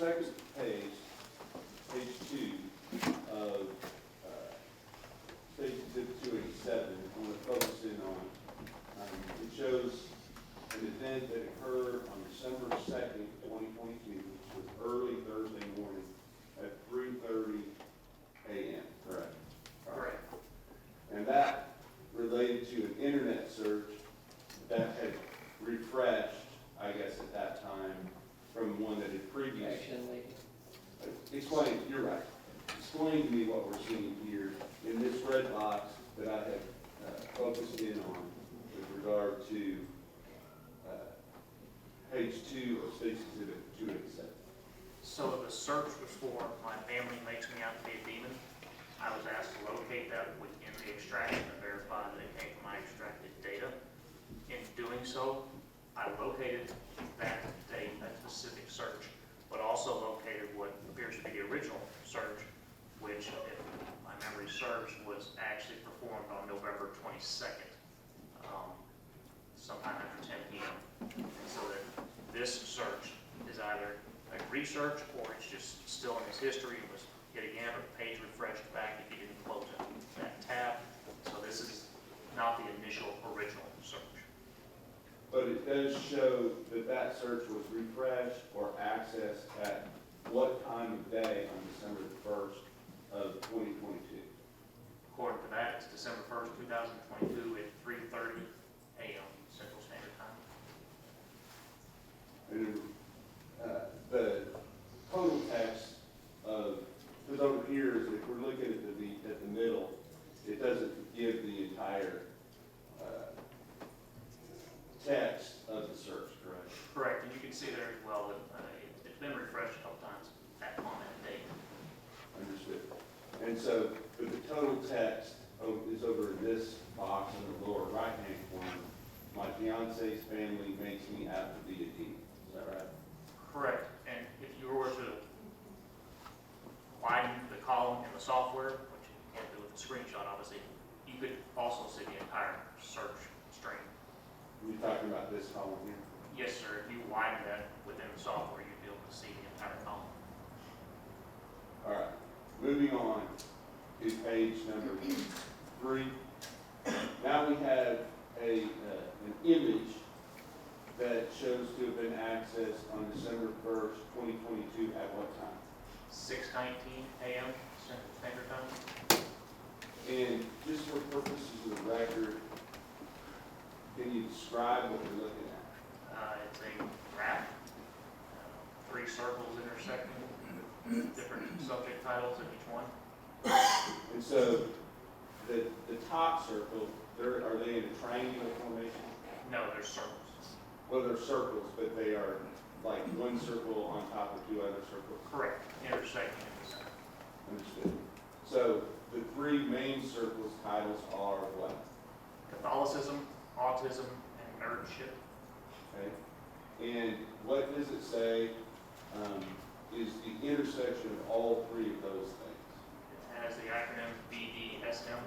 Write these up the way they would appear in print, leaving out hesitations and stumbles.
second page, page 2 of State Exhibit 287, I want to focus in on. It shows an event that occurred on December 2nd, 2022, which was early Thursday morning at 3:30 a.m., correct? Correct. And that related to an internet search that had refreshed, I guess at that time, from one that had previously. Explain, you're right. Explain to me what we're seeing here in this red box that I have focused in on with regard to page 2 of State's Exhibit 287. So the search was for my family makes me out to be a demon. I was asked to locate that within the extraction and verify that it came from my extracted data. In doing so, I located that specific search, but also located what appears to be the original search, which, if my memory serves, was actually performed on November 22nd, sometime after 10 p.m. And so that this search is either a research or it's just still in his history. It was yet again a page refreshed back if you didn't close that tab. So this is not the initial original search. But it does show that that search was refreshed or accessed at what time of day on December the 1st of 2022? According to that, it's December 1st, 2022 at 3:30 a.m. Central Standard Time. And the total text of, because over here, is if we're looking at the middle, it doesn't give the entire text of the search, correct? Correct, and you can see there as well that it's been refreshed a couple times on that date. Understood. And so, but the total text is over in this box in the lower right-hand corner. My fiance's family makes me out to be a demon. Is that right? Correct, and if you were to widen the column in the software, which you can't do with the screenshot, obviously, you could also see the entire search string. You're talking about this column here? Yes, sir. If you widen that within the software, you'd be able to see the entire column. All right. Moving on to page number 3. Now we have an image that shows to have been accessed on December 1st, 2022 at what time? 6:19 a.m. Central Standard Time. And just for purposes of the record, can you describe what we're looking at? It's a graph, 3 circles intersecting, with different subject titles in each one. And so the top circle, are they in a triangular formation? No, there's circles. Well, they're circles, but they are like one circle on top of 2 other circles. Correct, intersecting in the center. Understood. So the 3 main circles titles are what? Catholicism, autism, and nerdship. Okay. And what does it say is the intersection of all 3 of those things? It has the acronym BDSM.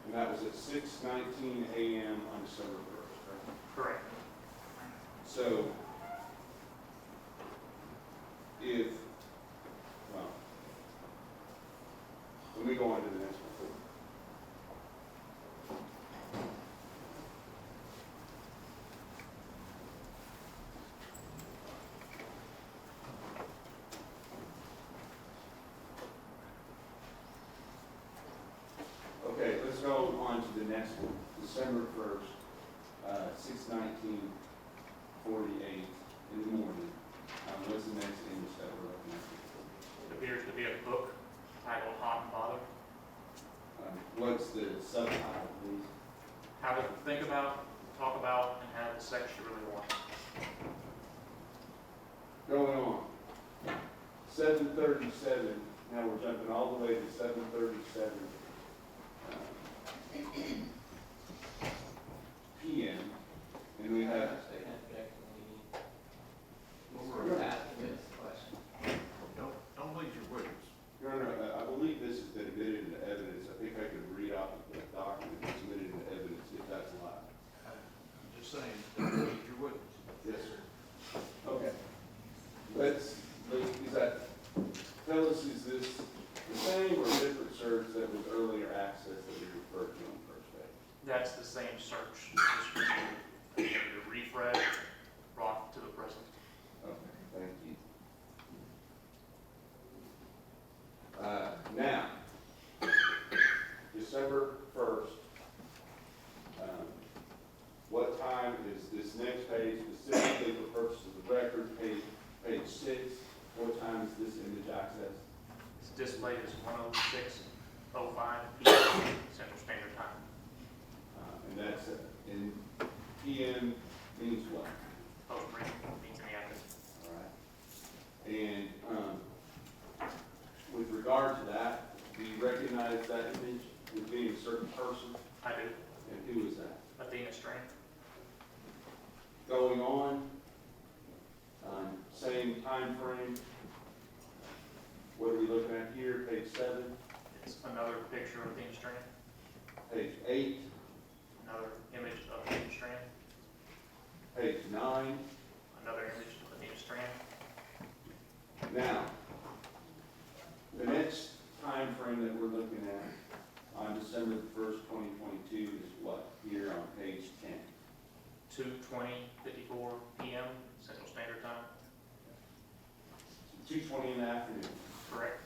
And that was at 6:19 a.m. on December 1st, right? Correct. So if, well, let me go on to the next one. Okay, let's go on to the next one. December 1st, 6:19:48 in the morning. What's the next image that we're looking at? It appears to be a book titled Hot and Bothered. What's the subtitle, please? How to think about, talk about, and have the sex you really want. Going on. 7:37. Now we're jumping all the way to 7:37 p.m. And we have. Don't leave your witness. No, I believe this has been admitted into evidence. I think I could read off of the document that's submitted into evidence if that's allowed. same search description, again, the refresh, brought to the present. Okay, thank you. Now, December 1st, what time is this next page specifically for purposes of record, page 6, what time is this image accessed? It's displayed as 1:06:05 p.m. Central Standard Time. And that's, in PM means what? Post-print means in the afternoon. All right. And with regard to that, do you recognize that image as being a certain person? I do. And who is that? Athena Strand. Going on, same time frame. What are we looking at here? Page 7, It's another picture of Athena Strand, page 8, another image of Athena Strand, page 9. another image of Athena Strand. Now, the next time frame that we're looking at on December 1st, 2022 is what? Here on page 10. 2:20:54 p.m. Central Standard Time. 2:20 in the afternoon. Correct.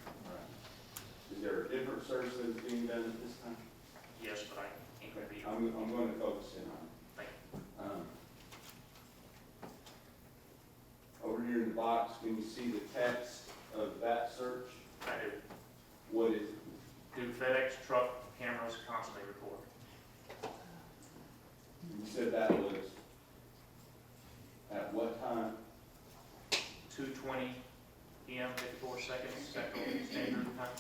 Is there a different search that is being done at this time? Yes, but I can't read. I'm going to focus in on it. Thank Over here in the box, can you see the text of that search? I do. What is it? Do FedEx truck cameras constantly record? You said that was at what time? 2:20 p.m. 54 seconds Central Standard Time.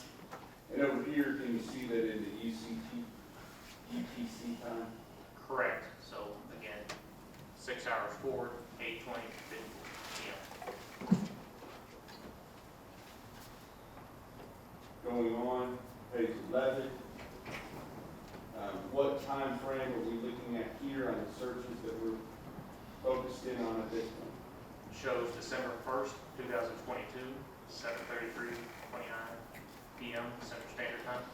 And over here, can you see that in the UTC time? Correct. So again, 6 hours forward, 8:20 p.m. Going on, page 11. What time frame are we looking at here on the searches that we're focused in on at this point? Shows December 1st, 2022, 7:33:29 p.m. Central Standard Time.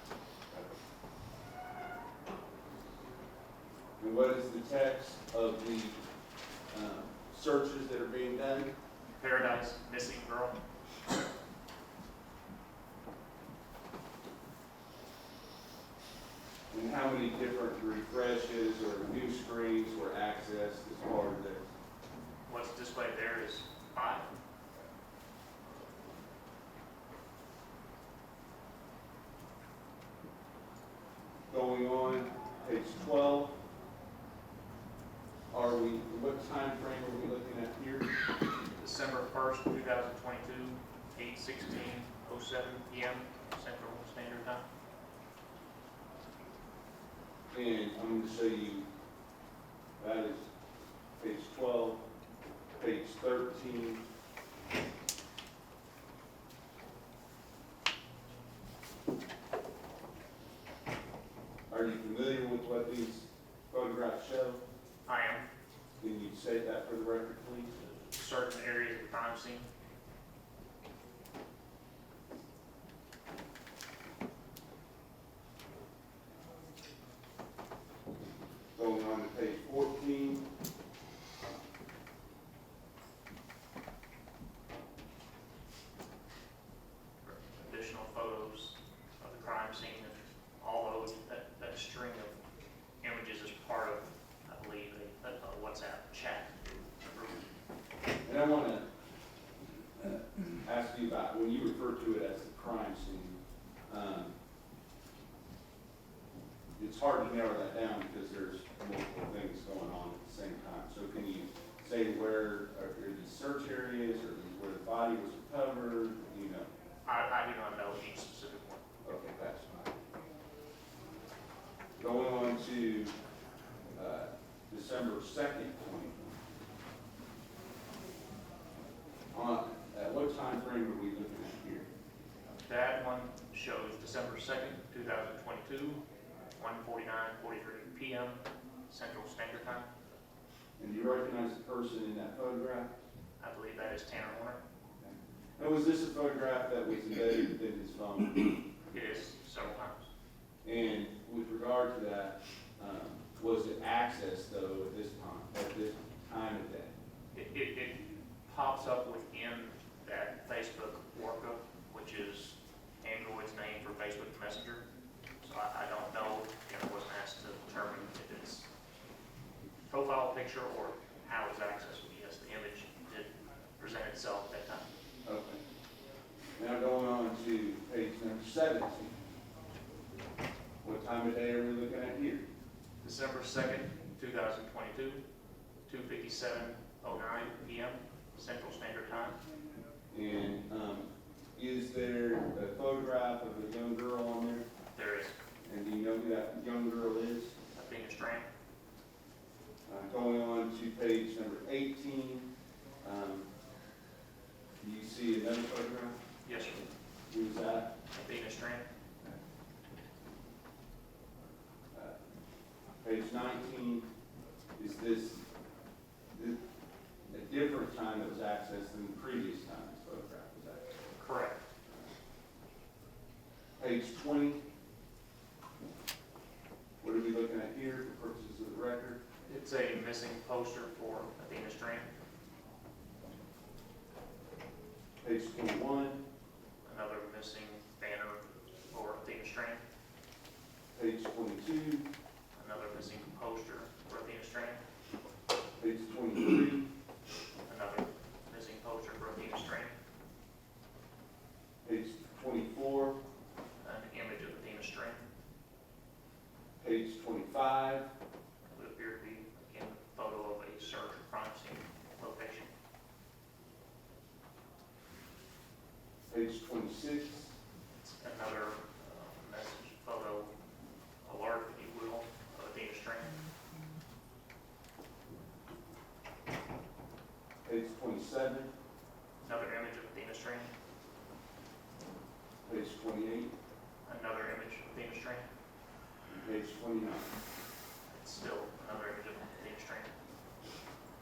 And what is the text of the searches that are being done? Paradise Missing Girl. And how many different refreshes or new screens were accessed as part of this? What's displayed there is 5. Going on, page 12. What time frame are we looking at here? December 1st, 2022, 8:16:07 p.m. Central Standard Time. And I'm going to show you, that is page 12, page 13. Are you familiar with what these photographs show? I am. Can you state that for the record, please? Certain areas of the crime scene. Going on to page 14. Additional photos of the crime scene, and all those, that string of images is part of, I believe, a WhatsApp chat group. And I want to ask you about, when you refer to it as the crime scene, it's hard to narrow that down because there's multiple things going on at the same time. So can you say where are these search areas, or where the body was recovered, you know? I do not know each specific one. Okay, that's fine. Going on to December 2nd, 2020. At what time frame are we looking at here? That one shows December 2nd, 2022, 1:49:43 p.m. Central Standard Time. And do you recognize the person in that photograph? I believe that is Tanner Warner. And was this a photograph that was embedded within his phone? It is several times. And with regard to that, was it accessed though at this time of day? It pops up within that Facebook workup, which is Android's name for Facebook Messenger. So I don't know, I wasn't asked to determine if it's profile picture or how it's accessed. But yes, the image did present itself at that time. Okay. Now going on to page number 17. What time of day are we looking at here? December 2nd, 2022, 2:57:09 p.m. Central Standard Time. And is there a photograph of a young girl on there? There is And do you know who that young girl is? Athena Strand. Going on to page number 18, do you see another photograph? Yes, sir. Who's that? Athena Strand. Page 19, is this a different time that was accessed than the previous time this photograph was accessed? Correct. Page 20, what are we looking at here for purposes of the record? It's a missing poster for Athena Strand. Page 21, Another missing banner for Athena Strand. page 22, Another missing poster for Athena Strand. page 23, Another missing poster for Athena Strand. page 24, An image of Athena Strand. page 25, It would appear to be, again, a photo of a search or crime scene location. page 26, Another message photo alert, if you will, of Athena Strand. page 27, Another image of Athena Strand. page 28, Another image of Athena Strand. and page 29. Still another image of Athena Strand.